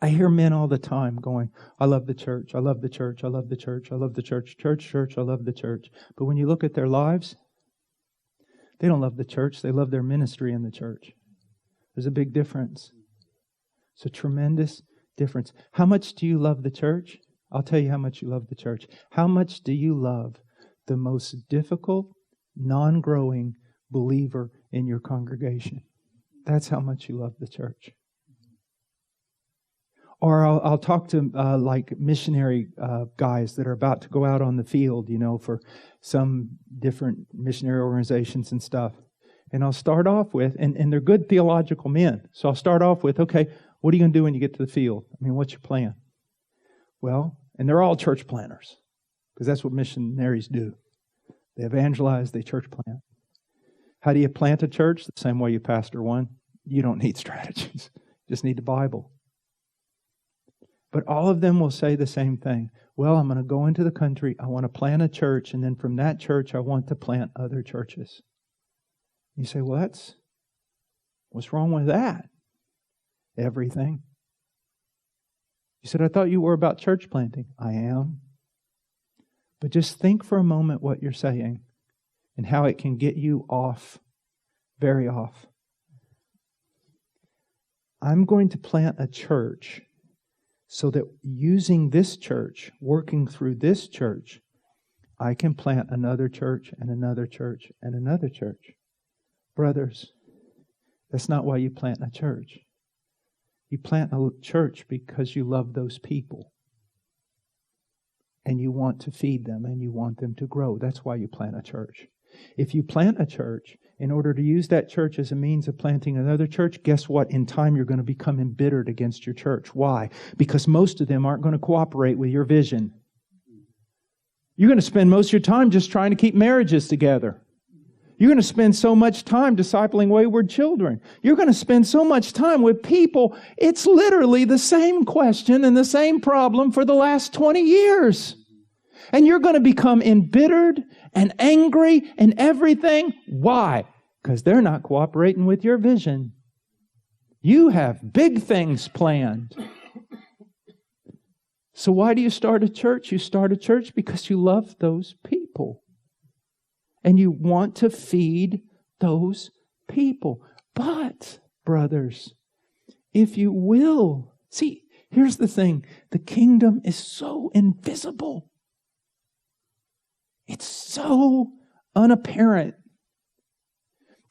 I hear men all the time going, I love the church, I love the church, I love the church, I love the church, church, I love the church. But when you look at their lives, they don't love the church, they love their ministry in the church. There's a big difference. It's a tremendous difference. How much do you love the church? I'll tell you how much you love the church. How much do you love the most difficult, non-growing believer in your congregation? That's how much you love the church. Or I'll talk to like missionary guys that are about to go out on the field, for some different missionary organizations and stuff. And I'll start off with, and they're good theological men. So I'll start off with, okay, what are you going to do when you get to the field? I mean, what's your plan? Well, and they're all church planners, because that's what missionaries do. They evangelize, they church plant. How do you plant a church? The same way you pastor one. You don't need strategies. You just need the Bible. But all of them will say the same thing. Well, I'm going to go into the country. I want to plant a church. And then from that church, I want to plant other churches. You say, well, what's wrong with that? Everything. You said, I thought you were about church planting. I am. But just think for a moment what you're saying and how it can get you off, very off. I'm going to plant a church so that using this church, working through this church, I can plant another church and another church and another church. Brothers, that's not why you plant a church. You plant a church because you love those people. And you want to feed them and you want them to grow. That's why you plant a church. If you plant a church in order to use that church as a means of planting another church, guess what? In time, you're going to become embittered against your church. Why? Because most of them aren't going to cooperate with your vision. You're going to spend most of your time just trying to keep marriages together. You're going to spend so much time discipling wayward children. You're going to spend so much time with people. It's literally the same question and the same problem for the last 20 years. And you're going to become embittered and angry and everything. Why? Because they're not cooperating with your vision. You have big things planned. So why do you start a church? You start a church because you love those people. And you want to feed those people. But, brothers, if you will, see, here's the thing. The kingdom is so invisible. It's so unapparent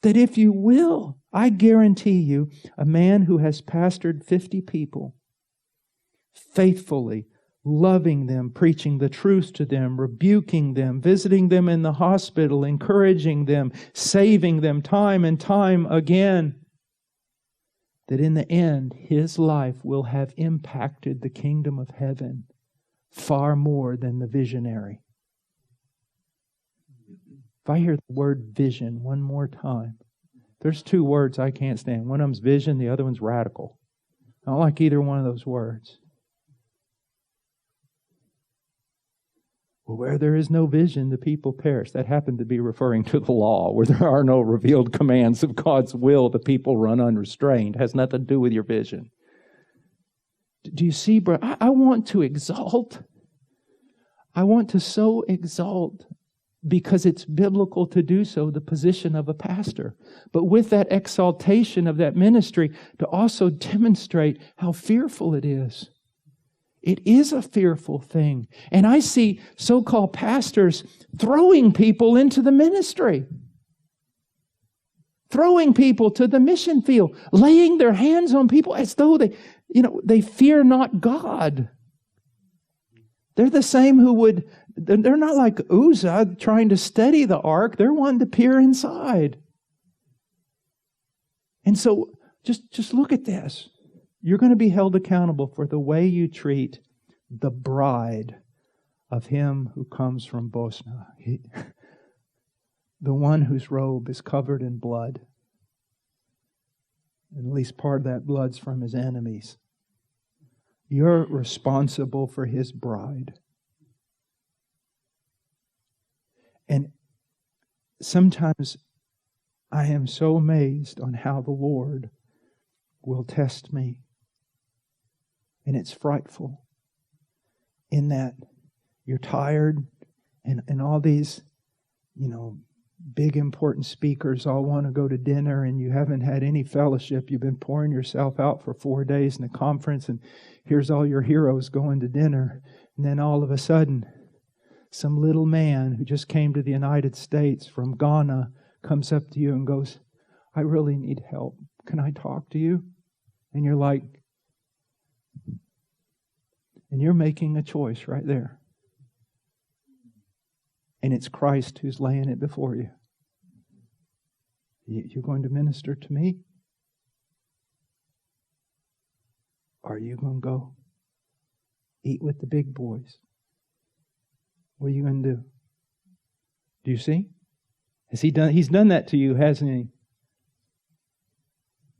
that if you will, I guarantee you, a man who has pastored 50 people, faithfully, loving them, preaching the truth to them, rebuking them, visiting them in the hospital, encouraging them, saving them time and time again, that in the end, his life will have impacted the kingdom of heaven far more than the visionary. If I hear the word vision one more time, there's two words I can't stand. One of them's vision, the other one's radical. I don't like either one of those words. Well, where there is no vision, the people perish. That happened to be referring to the law. Where there are no revealed commands of God's will, the people run unrestrained. It has nothing to do with your vision. Do you see, bro? I want to exalt. I want to so exalt, because it's biblical to do so, the position of a pastor. But with that exaltation of that ministry, to also demonstrate how fearful it is. It is a fearful thing. And I see so-called pastors throwing people into the ministry. Throwing people to the mission field. Laying their hands on people as though they fear not God. They're the same they're not like Uzzah trying to steady the ark. They're wanting to peer inside. And so just look at this. You're going to be held accountable for the way you treat the bride of him who comes from Bosna. The one whose robe is covered in blood. And at least part of that blood's from his enemies. You're responsible for his bride. And sometimes I am so amazed on how the Lord will test me. And it's frightful in that you're tired and all these, big important speakers all want to go to dinner and you haven't had any fellowship. You've been pouring yourself out for 4 days in a conference and here's all your heroes going to dinner. And then all of a sudden, some little man who just came to the United States from Ghana comes up to you and goes, I really need help. Can I talk to you? And you're like, and you're making a choice right there. And it's Christ who's laying it before you. You're going to minister to me? Or are you going to go eat with the big boys? What are you going to do? Do you see? He's done that to you, hasn't he?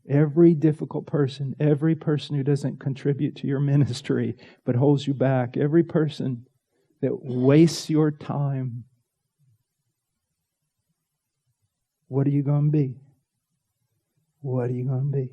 Every difficult person, every person who doesn't contribute to your ministry but holds you back, every person that wastes your time, what are you going to be? What are you going to be?